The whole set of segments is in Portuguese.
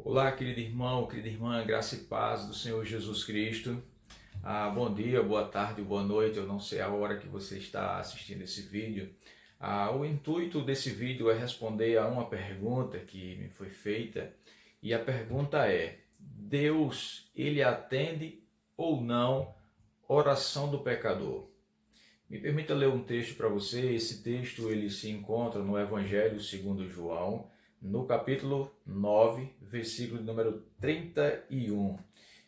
Olá, querido irmão, querida irmã, graça e paz do Senhor Jesus Cristo. Bom dia, boa tarde, boa noite, eu não sei a hora que você está assistindo esse vídeo. O intuito desse vídeo é responder a uma pergunta que me foi feita, e a pergunta é: Deus, ele atende ou não oração do pecador? Me permita ler um texto para você. Esse texto ele se encontra no Evangelho segundo João, no capítulo 9, versículo número 31.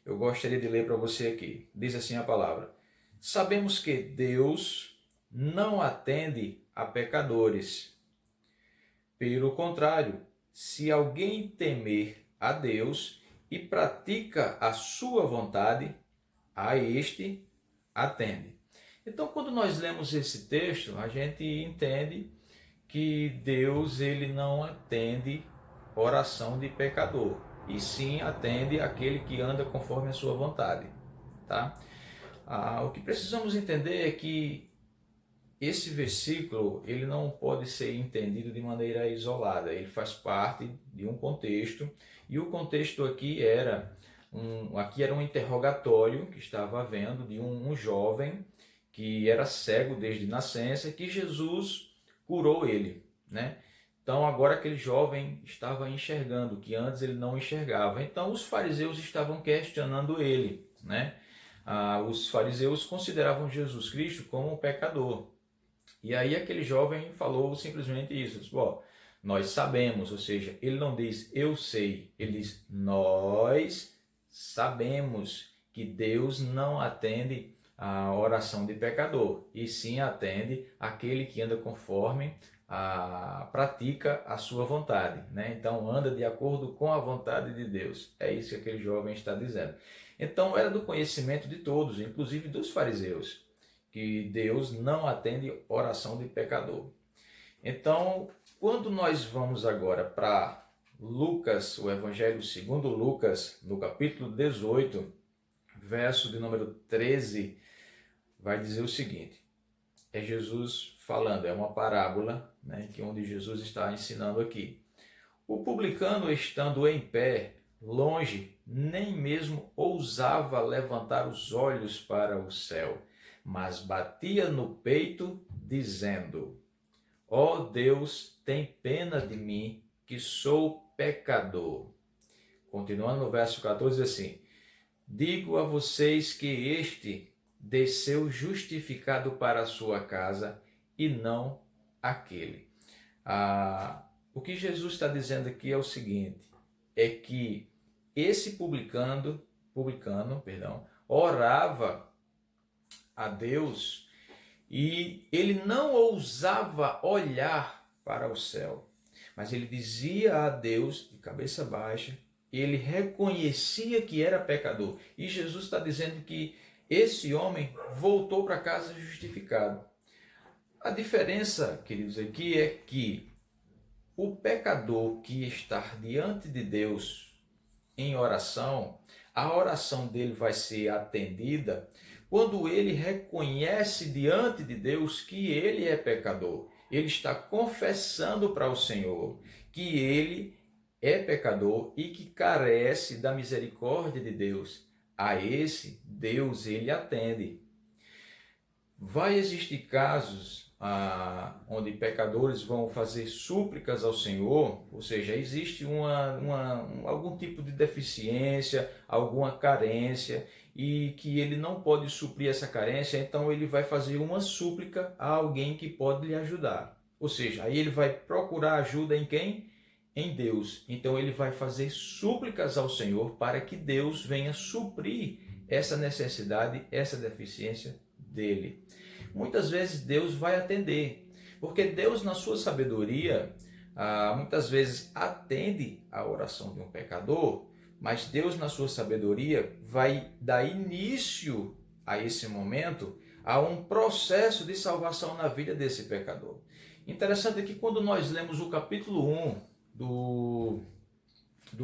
Eu gostaria de ler para você aqui. Diz assim a palavra: Sabemos que Deus não atende a pecadores. Pelo contrário, se alguém temer a Deus e pratica a sua vontade, a este atende. Então, quando nós lemos esse texto, a gente entende que Deus ele não atende oração de pecador, e sim atende aquele que anda conforme a sua vontade, tá? O que precisamos entender é que esse versículo ele não pode ser entendido de maneira isolada, ele faz parte de um contexto, e o contexto aqui era um interrogatório que estava havendo de um jovem que era cego desde nascença, que Jesus curou ele, né? Então agora aquele jovem estava enxergando, que antes ele não enxergava. Então os fariseus estavam questionando ele, né? Os fariseus consideravam Jesus Cristo como um pecador. E aí aquele jovem falou simplesmente isso, disse, nós sabemos, ou seja, ele não diz eu sei, ele diz nós sabemos que Deus não atende a oração de pecador, e sim atende aquele que anda conforme pratica a sua vontade, né? Então anda de acordo com a vontade de Deus. É isso que aquele jovem está dizendo. Então era do conhecimento de todos, inclusive dos fariseus, que Deus não atende oração de pecador. Então, quando nós vamos agora para Lucas, o Evangelho segundo Lucas, no capítulo 18, verso de número 13, vai dizer o seguinte: é Jesus falando, é uma parábola, né, onde Jesus está ensinando aqui. O publicano, estando em pé, longe, nem mesmo ousava levantar os olhos para o céu, mas batia no peito, dizendo: Ó Deus, tem pena de mim, que sou pecador. Continuando no verso 14, assim: Digo a vocês que este desceu justificado para a sua casa, e não aquele. O que Jesus está dizendo aqui é o seguinte: é que esse publicano, orava a Deus e ele não ousava olhar para o céu, mas ele dizia a Deus de cabeça baixa, ele reconhecia que era pecador. E Jesus está dizendo que esse homem voltou para casa justificado. A diferença, queridos, aqui é que o pecador que está diante de Deus em oração, a oração dele vai ser atendida quando ele reconhece diante de Deus que ele é pecador. Ele está confessando para o Senhor que ele é pecador e que carece da misericórdia de Deus. A esse Deus ele atende. Vai existir casos onde pecadores vão fazer súplicas ao Senhor, ou seja, existe algum tipo de deficiência, alguma carência, e que ele não pode suprir essa carência, então ele vai fazer uma súplica a alguém que pode lhe ajudar. Ou seja, aí ele vai procurar ajuda em quem? Em Deus. Então ele vai fazer súplicas ao Senhor para que Deus venha suprir essa necessidade, essa deficiência dele. Muitas vezes Deus vai atender, porque Deus, na sua sabedoria, muitas vezes atende a oração de um pecador, mas Deus, na sua sabedoria, vai dar início a esse momento, a um processo de salvação na vida desse pecador. Interessante é que quando nós lemos o capítulo 1 do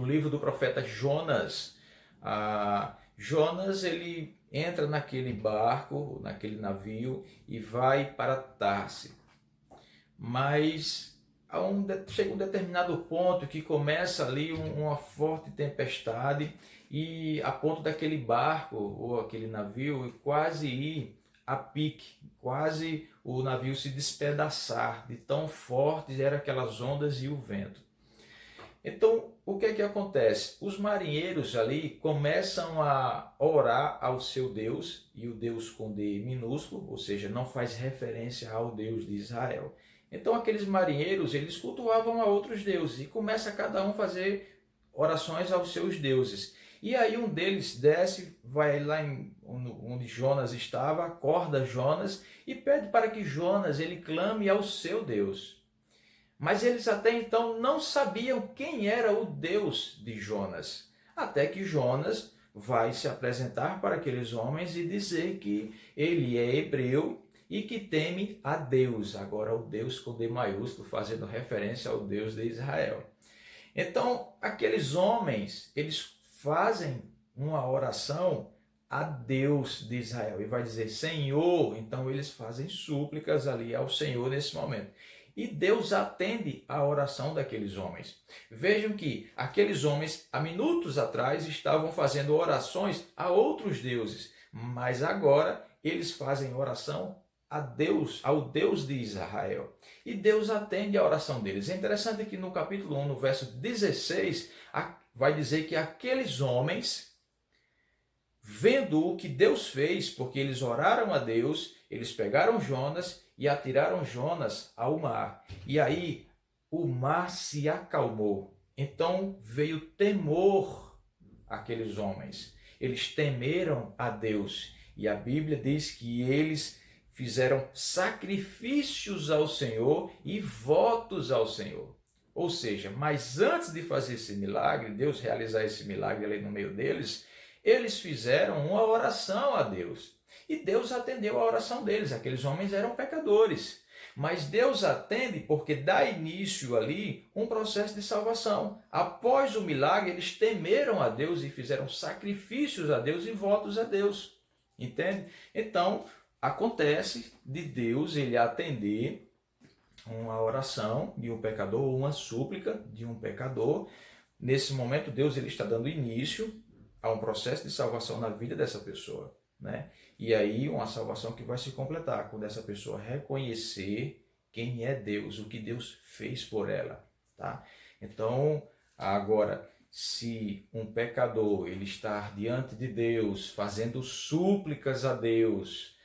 livro do profeta Jonas, Jonas ele entra naquele barco, naquele navio e vai para Tarse. Mas chega um determinado ponto que começa ali uma forte tempestade e a ponto daquele barco ou aquele navio quase ir a pique, quase o navio se despedaçar, de tão fortes eram aquelas ondas e o vento. Então, o que é que acontece? Os marinheiros ali começam a orar ao seu Deus, e o Deus com D minúsculo, ou seja, não faz referência ao Deus de Israel. Então, aqueles marinheiros, eles cultuavam a outros deuses, e começa cada um a fazer orações aos seus deuses. E aí um deles desce, vai lá onde Jonas estava, acorda Jonas e pede para que Jonas ele clame ao seu Deus. Mas eles até então não sabiam quem era o Deus de Jonas. Até que Jonas vai se apresentar para aqueles homens e dizer que ele é hebreu e que teme a Deus. Agora o Deus com D maiúsculo, fazendo referência ao Deus de Israel. Então, aqueles homens, eles fazem uma oração a Deus de Israel e vai dizer Senhor. Então eles fazem súplicas ali ao Senhor nesse momento. E Deus atende a oração daqueles homens. Vejam que aqueles homens, há minutos atrás, estavam fazendo orações a outros deuses, mas agora eles fazem oração a Deus, ao Deus de Israel. E Deus atende a oração deles. É interessante que no capítulo 1, no verso 16, vai dizer que aqueles homens, vendo o que Deus fez, porque eles oraram a Deus, eles pegaram Jonas e atiraram Jonas ao mar. E aí o mar se acalmou. Então veio temor àqueles homens. Eles temeram a Deus. E a Bíblia diz que eles fizeram sacrifícios ao Senhor e votos ao Senhor. Ou seja, mas antes de fazer esse milagre, Deus realizar esse milagre ali no meio deles, eles fizeram uma oração a Deus. E Deus atendeu a oração deles. Aqueles homens eram pecadores. Mas Deus atende porque dá início ali um processo de salvação. Após o milagre, eles temeram a Deus e fizeram sacrifícios a Deus e votos a Deus. Entende? Então, acontece de Deus ele atender uma oração de um pecador ou uma súplica de um pecador. Nesse momento, Deus ele está dando início a um processo de salvação na vida dessa pessoa, né? E aí uma salvação que vai se completar quando essa pessoa reconhecer quem é Deus, o que Deus fez por ela, tá? Então, agora, se um pecador ele está diante de Deus, fazendo súplicas a Deus,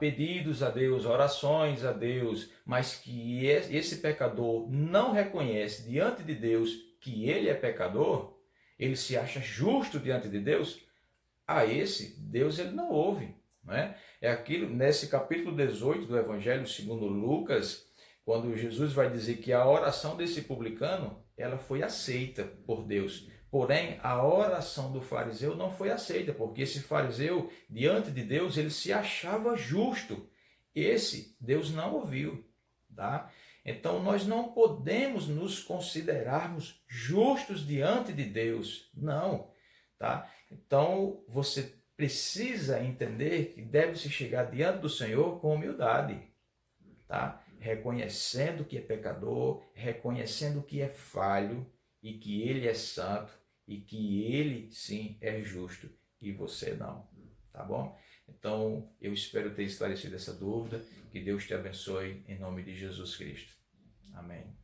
pedidos a Deus, orações a Deus, mas que esse pecador não reconhece diante de Deus que ele é pecador, ele se acha justo diante de Deus, a esse Deus ele não ouve, né? É aquilo, nesse capítulo 18 do Evangelho segundo Lucas, quando Jesus vai dizer que a oração desse publicano, ela foi aceita por Deus. Porém, a oração do fariseu não foi aceita, porque esse fariseu, diante de Deus, ele se achava justo. Esse Deus não ouviu, tá? Então, nós não podemos nos considerarmos justos diante de Deus, não, tá? Então, você precisa entender que deve se chegar diante do Senhor com humildade, tá? Reconhecendo que é pecador, reconhecendo que é falho e que Ele é santo e que Ele, sim, é justo e você não, tá bom? Então, eu espero ter esclarecido essa dúvida. Que Deus te abençoe em nome de Jesus Cristo. Amém.